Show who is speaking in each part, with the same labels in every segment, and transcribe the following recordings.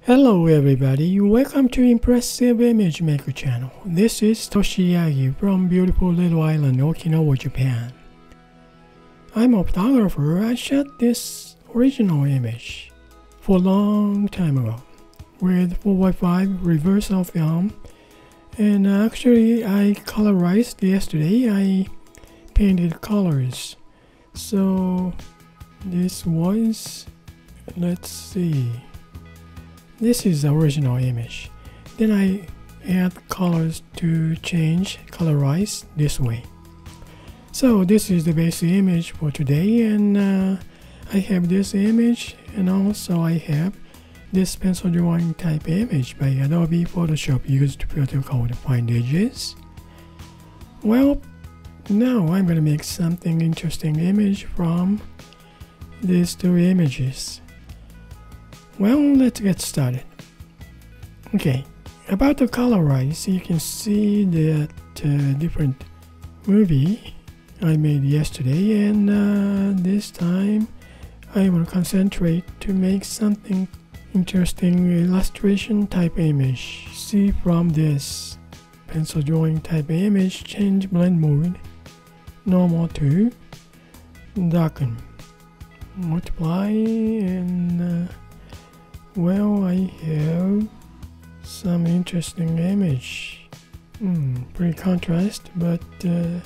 Speaker 1: Hello everybody, welcome to Impressive Image Maker channel. This is Toshi Yagi from beautiful little island Okinawa, Japan. I'm a photographer. I shot this original image for a long time ago with 4x5 reversal film, and actually I colorized yesterday. I painted colors. So this was, let's see, this is the original image. Then I add colors to change, colorize this way. So this is the basic image for today, and I have this image, and also I have this pencil drawing type image by Adobe Photoshop used filter code Find Edges. Well, now I'm going to make something interesting image from these two images. Well, let's get started. Okay, about the colorize, you can see that different movie I made yesterday, and this time I will concentrate to make something interesting illustration type image. See from this pencil drawing type image, change blend mode, normal to darken, multiply, and well, I have some interesting image. Pretty contrast, but kind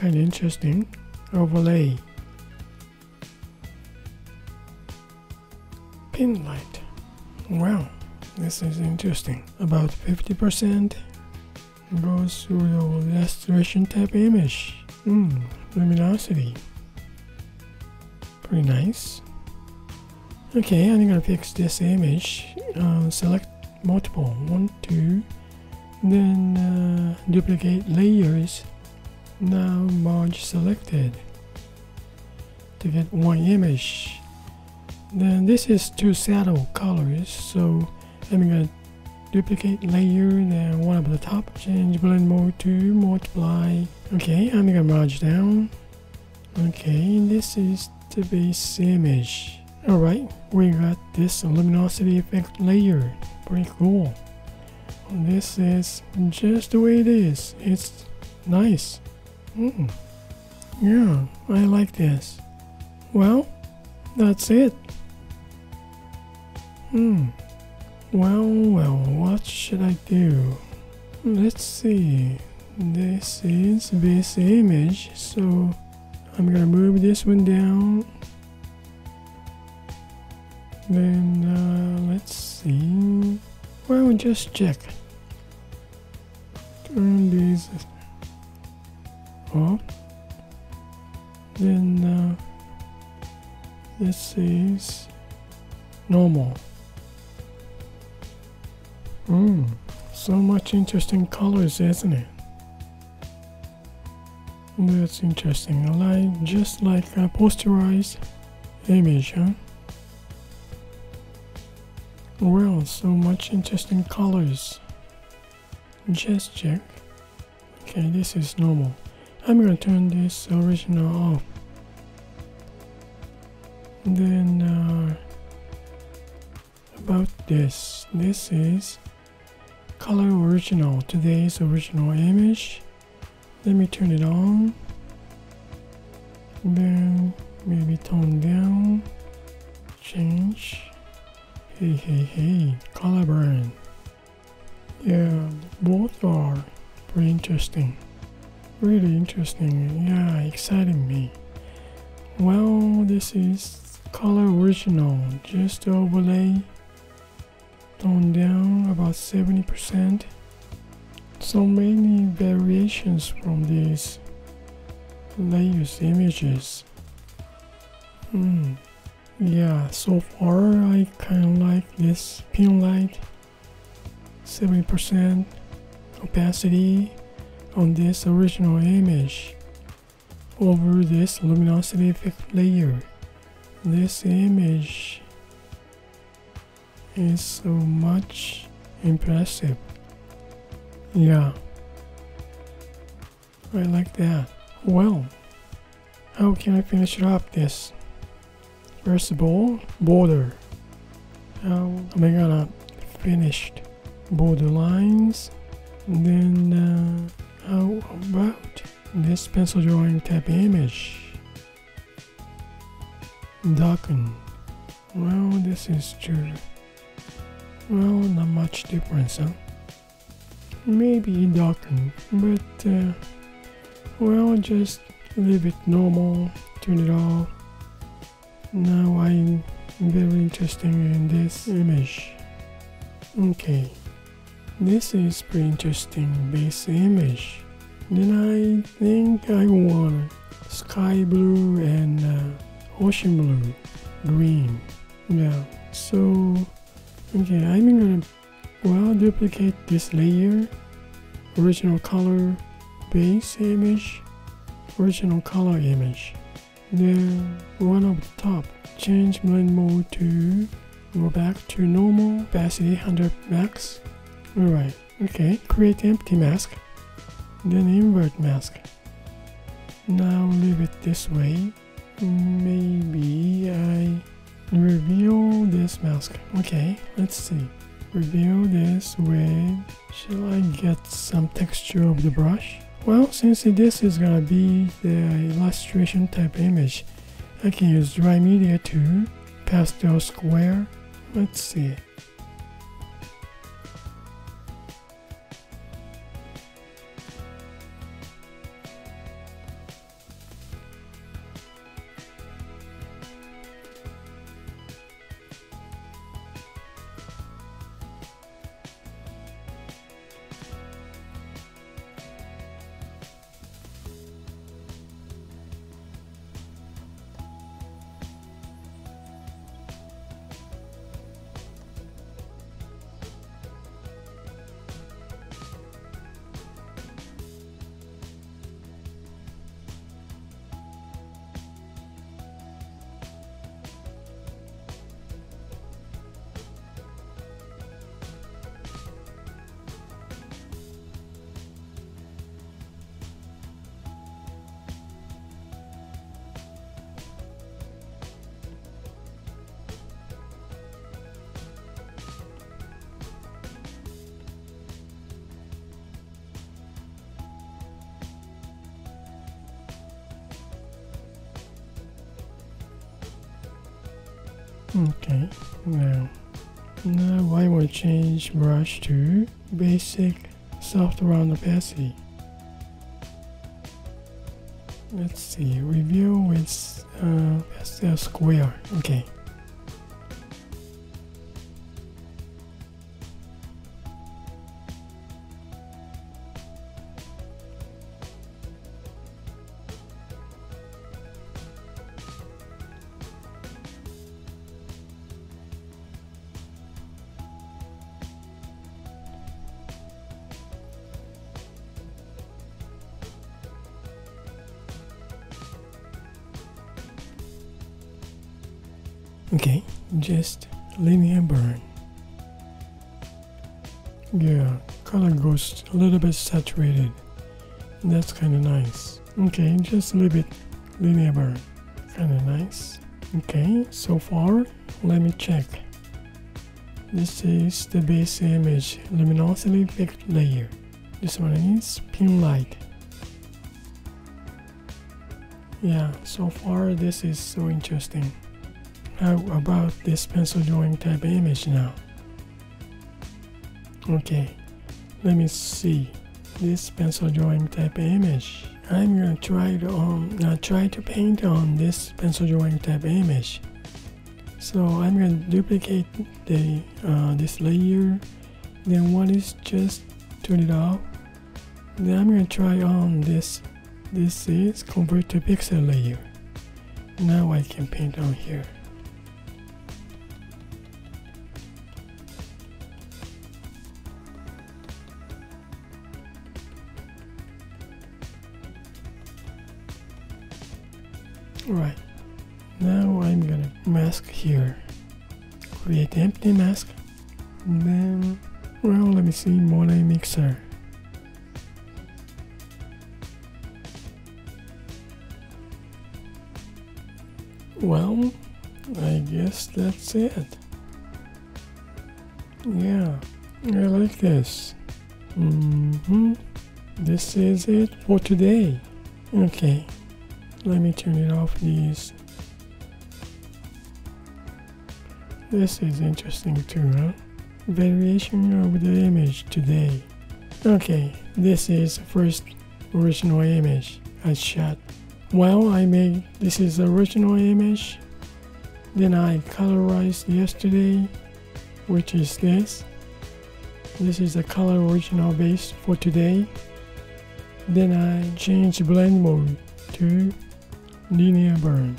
Speaker 1: of interesting. Overlay. Pin light. Wow, this is interesting. About 50% goes through the illustration type image. Luminosity. Pretty nice. Okay, I'm gonna fix this image. Select multiple, 1, 2, then duplicate layers. Now merge selected to get one image. Then this is two saddle colors, so I'm gonna duplicate layer, then one up the top, change blend mode to multiply. Okay, I'm gonna merge down. Okay, this is the base image. Alright, we got this luminosity effect layer. Pretty cool. This is just the way it is. It's nice. Yeah, I like this. Well, that's it. Well, what should I do? Let's see. This is this image, so I'm gonna move this one down. Then let's see. Well, just check. Turn these off. Then this is normal. So much interesting colors, isn't it? That's interesting. I like, just like a posterized image, huh? Well, so much interesting colors. Just check. Okay, this is normal. I'm gonna turn this original off. Then about this is color original, today's original image. Let me turn it on. Then maybe tone down, change. Hey, color burn. Yeah, both are pretty interesting. Really interesting. Yeah, exciting me. Well, this is color original. Just overlay. Tone down about 70%. So many variations from these layers images. Yeah, so far I kind of like this pin light, 70% opacity on this original image over this luminosity effect layer. This image is so much impressive. Yeah, I like that. Well, how can I finish up this? First of all, border. How am I gonna finished borderlines. Then how about this pencil drawing type image? Darken. Well, this is true. Well, not much difference, huh? Maybe darken, but well, just leave it normal, turn it off. Now I'm very interested in this image. Okay, this is pretty interesting base image. Then I think I want sky blue and ocean blue, green. Yeah, so okay, I'm gonna duplicate this layer, original color, base image, original color image. Then one up the top, change blend mode to go back to normal, opacity 100 max. Alright, okay, create empty mask, then invert mask. Now leave it this way. Maybe I reveal this mask. Okay, let's see. Reveal this with, shall I get some texture of the brush? Well, since this is gonna be the illustration type image, I can use dry media to pastel square. Let's see. Okay, now I will change brush to basic soft round opacity. Let's see, review with pastel square. Okay. Okay, just linear burn. Yeah, color goes a little bit saturated. That's kind of nice. Okay, just leave it linear burn. Kind of nice. Okay, so far, let me check. This is the base image luminosity picked layer. This one is pin light. Yeah, so far this is so interesting. How about this pencil drawing type image now? Okay, let me see this pencil drawing type image. I'm gonna try to paint on this pencil drawing type image. So I'm gonna duplicate the this layer. Then one is just turn it off. Then I'm gonna try on this. This is convert to pixel layer. Now I can paint on here. Alright, now I'm gonna mask here. Create empty mask. And then, well, let me see, Monet mixer. Well, I guess that's it. Yeah, I like this. This is it for today. Okay, let me turn it off these. This is interesting too, huh? Variation of the image today. Okay, this is the first original image I shot. Well, this is the original image. Then I colorized yesterday, which is this. This is the color original base for today. Then I changed blend mode to linear burn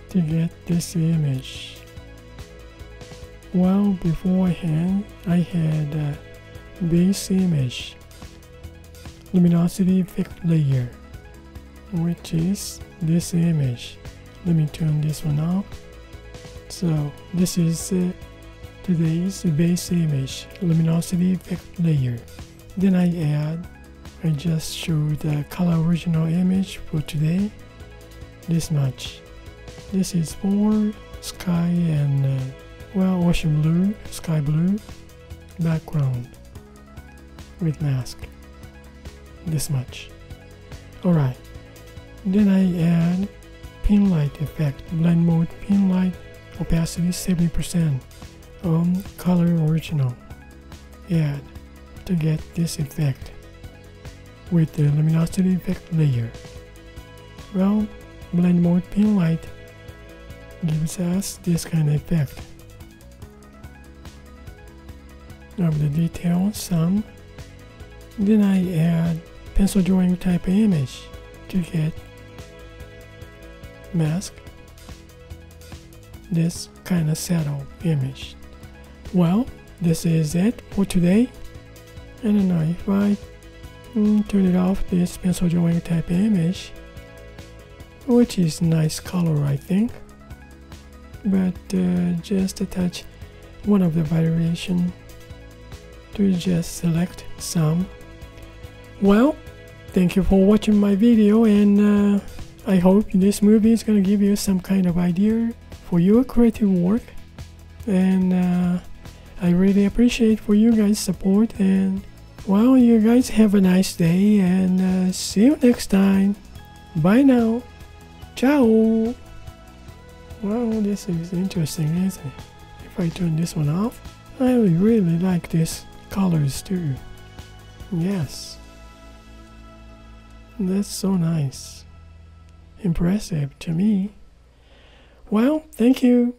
Speaker 1: to get this image. Well, beforehand I had a base image luminosity effect layer, which is this image. Let me turn this one off. So this is today's base image luminosity effect layer. Then I just showed the color original image for today, this much. This is for sky and ocean blue, sky blue background with mask, this much. Alright, then I add pin light effect, blend mode pin light, opacity 70%, color original, add to get this effect with the luminosity effect layer. Well, blend mode pin light gives us this kind of effect of the detail some. Then I add pencil drawing type of image to get mask this kind of settle image. Well, this is it for today. I don't know if I turn it off, this pencil drawing type image, which is nice color I think, but just attach one of the variation to just select some. Well, thank you for watching my video, and I hope this movie is going to give you some kind of idea for your creative work, and I really appreciate for you guys' support, and well, you guys have a nice day, and see you next time. Bye now. Ciao. Well, this is interesting, isn't it? If I turn this one off, I really like these colors too. Yes. That's so nice. Impressive to me. Well, thank you.